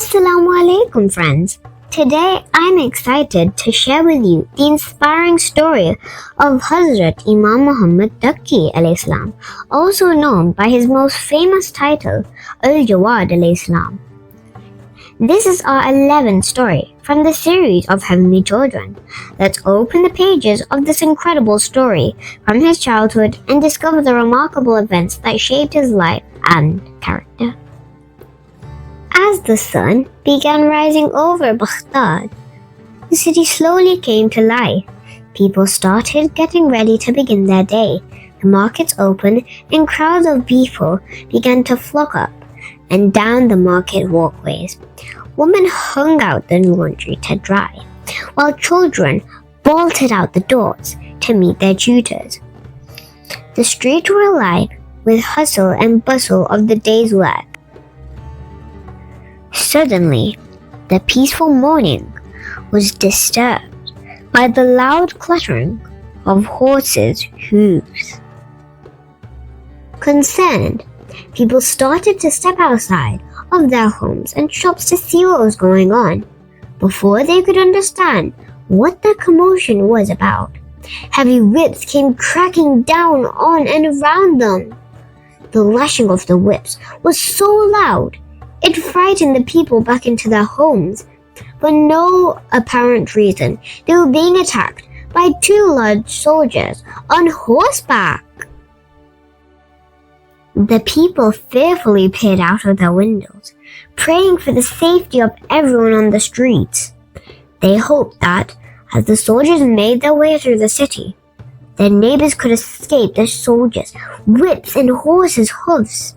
Assalamu alaikum friends. Today I'm excited to share with you the inspiring story of Hazrat Imam Muhammad Taqi alayhi salam, also known by his most famous title, Al Jawad alayhi salam. This is our 11th story from the series of Heavenly Children. Let's open the pages of this incredible story from his childhood and discover the remarkable events that shaped his life and character. As the sun began rising over Baghdad, the city slowly came to life. People started getting ready to begin their day. The markets opened and crowds of people began to flock up and down the market walkways. Women hung out the laundry to dry, while children bolted out the doors to meet their tutors. The streets were alive with hustle and bustle of the day's work. Suddenly, the peaceful morning was disturbed by the loud clattering of horses' hooves. Concerned, people started to step outside of their homes and shops to see what was going on. Before they could understand what the commotion was about, heavy whips came cracking down on and around them. The lashing of the whips was so loud, it frightened the people back into their homes. For no apparent reason, they were being attacked by two large soldiers on horseback. The people fearfully peered out of their windows, praying for the safety of everyone on the streets. They hoped that, as the soldiers made their way through the city, their neighbors could escape the soldiers' whips and horses' hooves.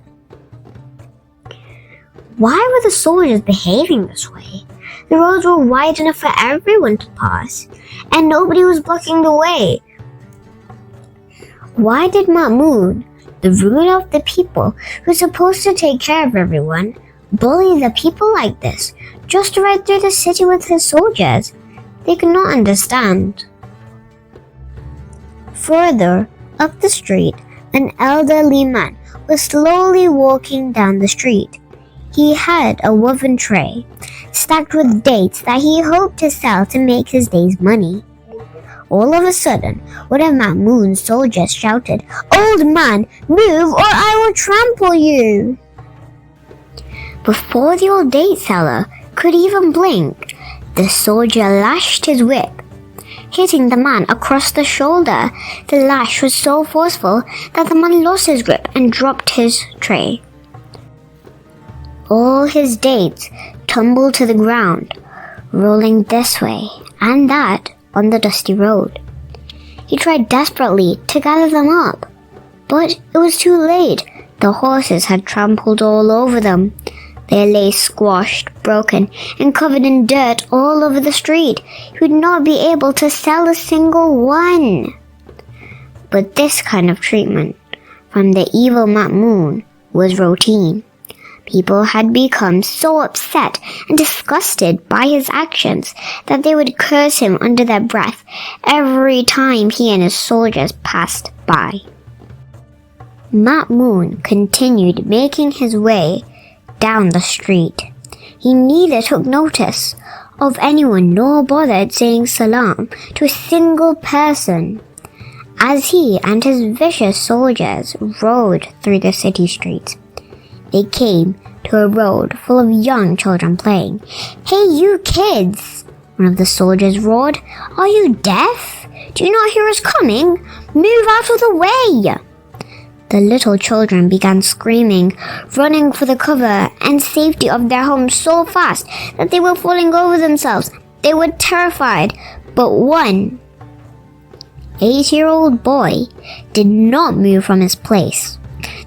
Why were the soldiers behaving this way? The roads were wide enough for everyone to pass, and nobody was blocking the way. Why did Mahmud, the ruler of the people who's supposed to take care of everyone, bully the people like this, just to ride through the city with his soldiers? They could not understand. Further up the street, an elderly man was slowly walking down the street. He had a woven tray stacked with dates that he hoped to sell to make his day's money. All of a sudden, one of Mahmud's soldiers shouted, "Old man, move or I will trample you!" Before the old date seller could even blink, the soldier lashed his whip, hitting the man across the shoulder. The lash was so forceful that the man lost his grip and dropped his tray. All his dates tumbled to the ground, rolling this way and that on the dusty road. He tried desperately to gather them up, but it was too late. The horses had trampled all over them. They lay squashed, broken, and covered in dirt all over the street. He would not be able to sell a single one. But this kind of treatment from the evil Mahmud was routine. People had become so upset and disgusted by his actions that they would curse him under their breath every time he and his soldiers passed by. Mahmud continued making his way down the street. He neither took notice of anyone nor bothered saying salam to a single person. As he and his vicious soldiers rode through the city streets, they came to a road full of young children playing. "Hey, you kids!" one of the soldiers roared. "Are you deaf? Do you not hear us coming? Move out of the way!" The little children began screaming, running for the cover and safety of their homes so fast that they were falling over themselves. They were terrified, but one 8-year-old boy did not move from his place.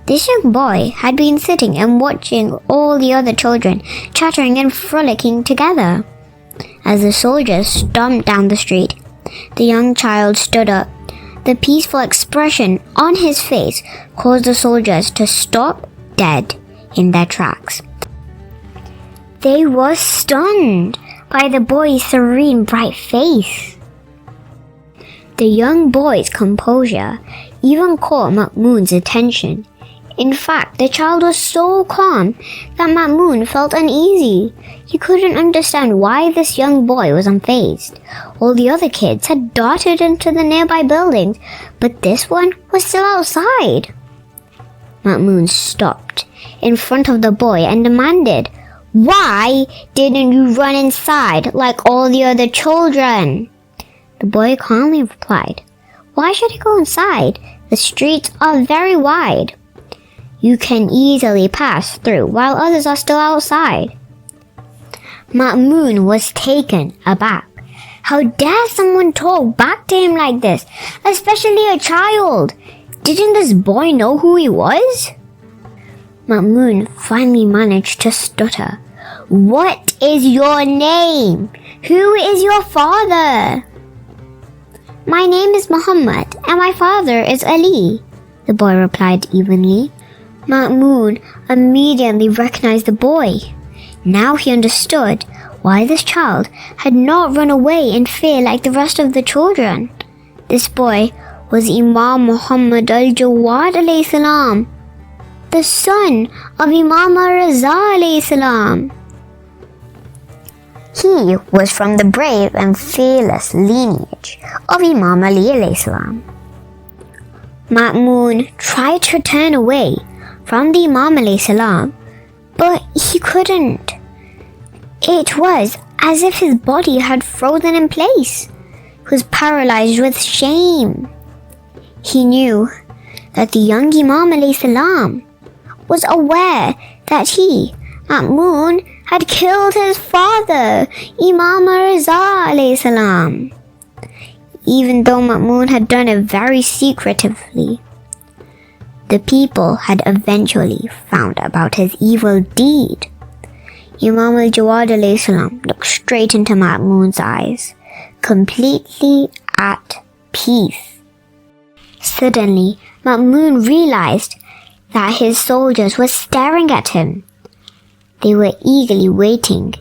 This young boy had been sitting and watching all the other children chattering and frolicking together. As the soldiers stomped down the street, the young child stood up. The peaceful expression on his face caused the soldiers to stop dead in their tracks. They were stunned by the boy's serene, bright face. The young boy's composure even caught Mahmud's attention. In fact, the child was so calm that Ma'mun felt uneasy. He couldn't understand why this young boy was unfazed. All the other kids had darted into the nearby buildings, but this one was still outside. Ma'mun stopped in front of the boy and demanded, "Why didn't you run inside like all the other children?" The boy calmly replied, "Why should I go inside? The streets are very wide. You can easily pass through while others are still outside." Ma'mun was taken aback. How dare someone talk back to him like this, especially a child? Didn't this boy know who he was? Ma'mun finally managed to stutter. "What is your name? Who is your father?" "My name is Muhammad and my father is Ali," the boy replied evenly. Ma'mun immediately recognized the boy. Now he understood why this child had not run away in fear like the rest of the children. This boy was Imam Al Jawad alayhi salam, the son of Imam alayhi salam. He was from the brave and fearless lineage of Imam Ali alayhi salam. Ma'mun tried to turn away from the Imam alayhi salam, but he couldn't. It was as if his body had frozen in place. He was paralyzed with shame. He knew that the young Imam alayhi salam was aware that he, Ma'mun, had killed his father, Imam alayhi salam, even though Ma'mun had done it very secretively. The people had eventually found about his evil deed. Imam Al Jawad alayhi salam looked straight into Ma'mun's eyes, completely at peace. Suddenly, Ma'mun realized that his soldiers were staring at him. They were eagerly waiting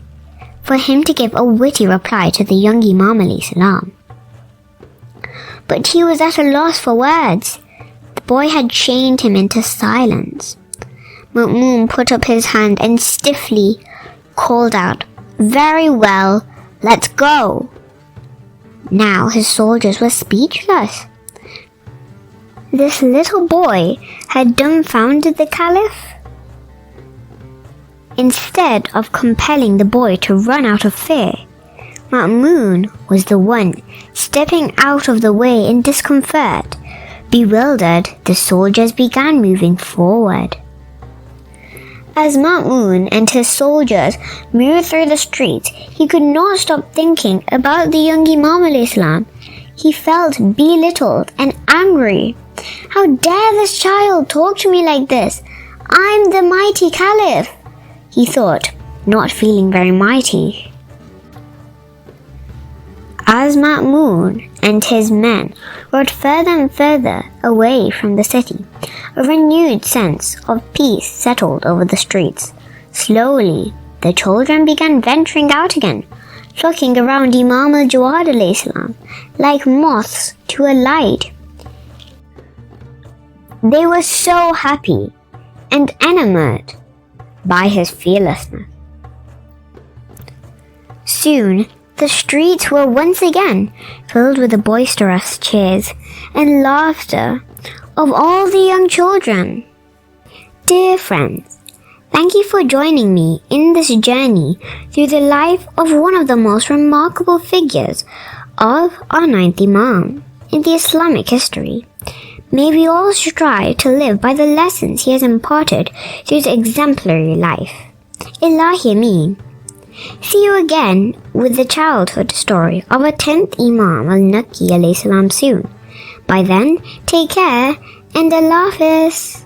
for him to give a witty reply to the young Imam alayhi salam. But he was at a loss for words. The boy had chained him into silence. Ma'mun put up his hand and stiffly called out, "Very well, let's go." Now his soldiers were speechless. This little boy had dumbfounded the Caliph. Instead of compelling the boy to run out of fear, Ma'mun was the one stepping out of the way in discomfort. Bewildered, the soldiers began moving forward. As Ma'mun and his soldiers moved through the streets, he could not stop thinking about the young Imam alayhi salam. He felt belittled and angry. How dare this child talk to me like this? I'm the mighty Caliph, he thought, not feeling very mighty. As Ma'mun and his men rode further and further away from the city, a renewed sense of peace settled over the streets. Slowly, the children began venturing out again, flocking around Imam Al Jawad alayhi salam like moths to a light. They were so happy and enamored by his fearlessness. Soon, the streets were once again filled with the boisterous cheers and laughter of all the young children. Dear friends, thank you for joining me in this journey through the life of one of the most remarkable figures of our ninth Imam in the Islamic history. May we all strive to live by the lessons he has imparted through his exemplary life. Ilahi Ameen. See you again with the childhood story of our 10th Imam Al-Naqi alayhi salam soon. By then, take care and Allah Hafiz.